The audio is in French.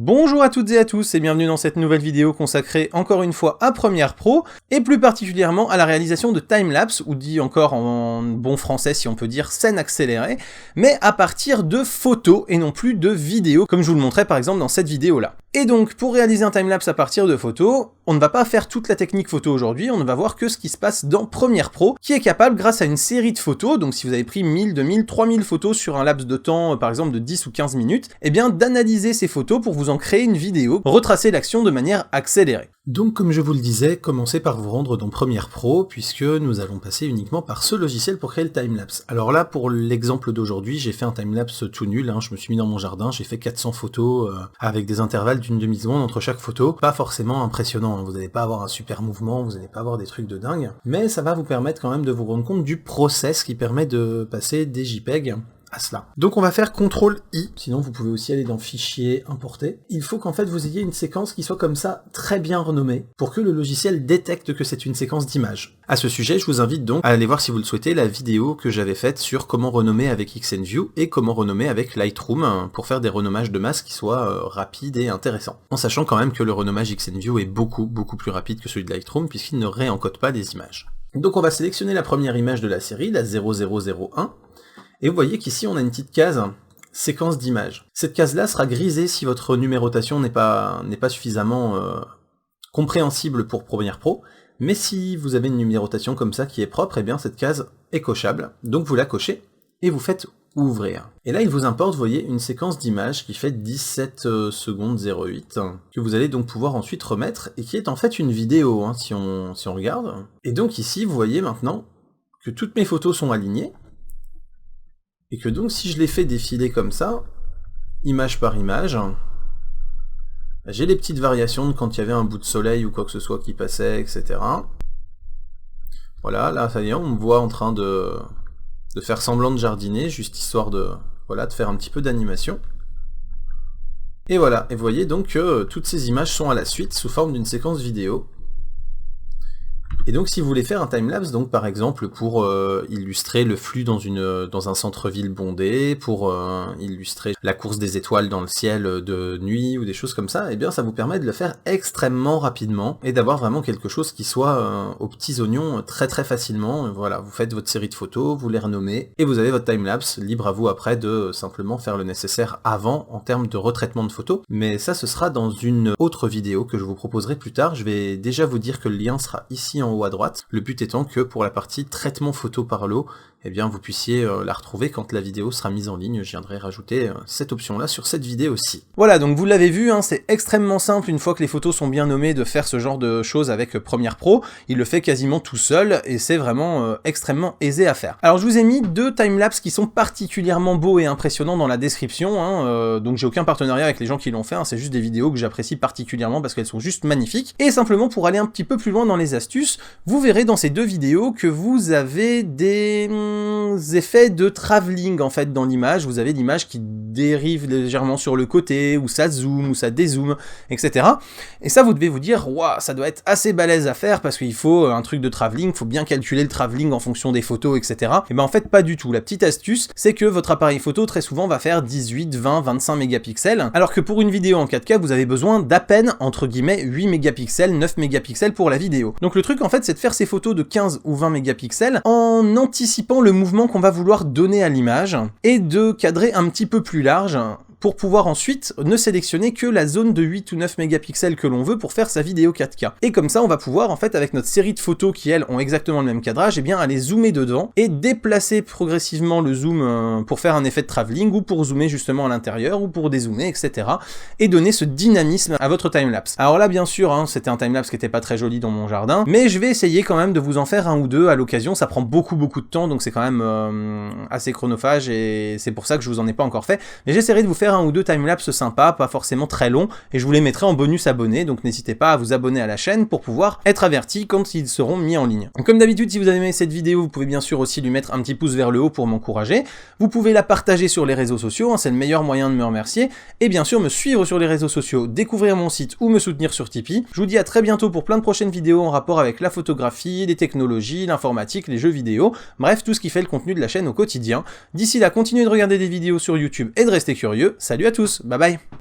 Bonjour à toutes et à tous et bienvenue dans cette nouvelle vidéo consacrée encore une fois à Premiere Pro et plus particulièrement à la réalisation de timelapse, ou dit encore en bon français si on peut dire scène accélérée, mais à partir de photos et non plus de vidéos comme je vous le montrais par exemple dans cette vidéo là. Et donc pour réaliser un timelapse à partir de photos, on ne va pas faire toute la technique photo aujourd'hui, on ne va voir que ce qui se passe dans Premiere Pro, qui est capable grâce à une série de photos, donc si vous avez pris 1000, 2000, 3000 photos sur un laps de temps par exemple de 10 ou 15 minutes, et bien d'analyser ces photos pour vous en créer une vidéo, retracer l'action de manière accélérée. Donc comme je vous le disais, commencez par vous rendre dans Premiere Pro, puisque nous allons passer uniquement par ce logiciel pour créer le timelapse. Alors là, pour l'exemple d'aujourd'hui, j'ai fait un timelapse tout nul, je me suis mis dans mon jardin, j'ai fait 400 photos avec des intervalles d'une demi-seconde entre chaque photo. Pas forcément impressionnant, vous n'allez pas avoir un super mouvement, vous n'allez pas avoir des trucs de dingue, mais ça va vous permettre quand même de vous rendre compte du process qui permet de passer des JPEG à cela. Donc on va faire CTRL-I, sinon vous pouvez aussi aller dans Fichier, Importer. Il faut qu'en fait vous ayez une séquence qui soit comme ça, très bien renommée, pour que le logiciel détecte que c'est une séquence d'images. À ce sujet, je vous invite donc à aller voir si vous le souhaitez la vidéo que j'avais faite sur comment renommer avec XNView et comment renommer avec Lightroom pour faire des renommages de masse qui soient rapides et intéressants. En sachant quand même que le renommage XNView est beaucoup plus rapide que celui de Lightroom puisqu'il ne réencode pas les images. Donc on va sélectionner la première image de la série, la 0001, et vous voyez qu'ici on a une petite case séquence d'images. Cette case-là sera grisée si votre numérotation n'est pas suffisamment compréhensible pour Premiere Pro, mais si vous avez une numérotation comme ça qui est propre, et bien cette case est cochable, donc vous la cochez et vous faites ouvrir. Et là il vous importe, vous voyez, une séquence d'images qui fait 17 secondes 08, que vous allez donc pouvoir ensuite remettre, et qui est en fait une vidéo, si on regarde. Et donc ici vous voyez maintenant que toutes mes photos sont alignées, et que donc si je les fais défiler comme ça, image par image, j'ai les petites variations de quand il y avait un bout de soleil ou quoi que ce soit qui passait, etc. Voilà, là ça y est, on me voit en train de faire semblant de jardiner, juste histoire de faire un petit peu d'animation. Et voilà, et vous voyez donc que toutes ces images sont à la suite sous forme d'une séquence vidéo. Et donc si vous voulez faire un timelapse, donc par exemple pour illustrer le flux dans un centre-ville bondé, pour illustrer la course des étoiles dans le ciel de nuit ou des choses comme ça, et bien ça vous permet de le faire extrêmement rapidement et d'avoir vraiment quelque chose qui soit aux petits oignons très facilement. Voilà, vous faites votre série de photos, vous les renommez et vous avez votre timelapse, libre à vous après de simplement faire le nécessaire avant en termes de retraitement de photos. Mais ça ce sera dans une autre vidéo que je vous proposerai plus tard. Je vais déjà vous dire que le lien sera ici en haut à droite, le but étant que pour la partie traitement photo par l'eau, eh bien vous puissiez la retrouver quand la vidéo sera mise en ligne. Je viendrai rajouter cette option là sur cette vidéo aussi. Voilà, donc vous l'avez vu, c'est extrêmement simple une fois que les photos sont bien nommées de faire ce genre de choses avec Premiere Pro. Il le fait quasiment tout seul et c'est vraiment extrêmement aisé à faire. Alors je vous ai mis deux timelapses qui sont particulièrement beaux et impressionnants dans la description, donc j'ai aucun partenariat avec les gens qui l'ont fait, c'est juste des vidéos que j'apprécie particulièrement parce qu'elles sont juste magnifiques. Et simplement pour aller un petit peu plus loin dans les astuces, vous verrez dans ces deux vidéos que vous avez des effets de travelling en fait dans l'image. Vous avez l'image qui dérive légèrement sur le côté, ou ça zoome, ou ça dézoome, etc. Et ça vous devez vous dire, waouh, ça doit être assez balèze à faire parce qu'il faut un truc de travelling, il faut bien calculer le travelling en fonction des photos, etc. Et ben en fait pas du tout. La petite astuce, c'est que votre appareil photo très souvent va faire 18, 20, 25 mégapixels, alors que pour une vidéo en 4K, vous avez besoin d'à peine, entre guillemets, 8 mégapixels, 9 mégapixels pour la vidéo. Donc le truc en fait, c'est de faire ces photos de 15 ou 20 mégapixels en anticipant le mouvement qu'on va vouloir donner à l'image et de cadrer un petit peu plus large pour pouvoir ensuite ne sélectionner que la zone de 8 ou 9 mégapixels que l'on veut pour faire sa vidéo 4K. Et comme ça, on va pouvoir, en fait, avec notre série de photos qui, elles, ont exactement le même cadrage, et bien aller zoomer dedans et déplacer progressivement le zoom pour faire un effet de travelling ou pour zoomer justement à l'intérieur ou pour dézoomer, etc. et donner ce dynamisme à votre timelapse. Alors là, bien sûr, c'était un timelapse qui était pas très joli dans mon jardin, mais je vais essayer quand même de vous en faire un ou deux à l'occasion. Ça prend beaucoup de temps, donc c'est quand même assez chronophage et c'est pour ça que je vous en ai pas encore fait. Mais j'essaierai de vous faire un ou deux timelapses sympas, pas forcément très longs, et je vous les mettrai en bonus abonnés, donc n'hésitez pas à vous abonner à la chaîne pour pouvoir être averti quand ils seront mis en ligne. Donc, comme d'habitude, si vous avez aimé cette vidéo, vous pouvez bien sûr aussi lui mettre un petit pouce vers le haut pour m'encourager. Vous pouvez la partager sur les réseaux sociaux, c'est le meilleur moyen de me remercier, et bien sûr me suivre sur les réseaux sociaux, découvrir mon site ou me soutenir sur Tipeee. Je vous dis à très bientôt pour plein de prochaines vidéos en rapport avec la photographie, les technologies, l'informatique, les jeux vidéo, bref, tout ce qui fait le contenu de la chaîne au quotidien. D'ici là, continuez de regarder des vidéos sur YouTube et de rester curieux. Salut à tous, bye bye.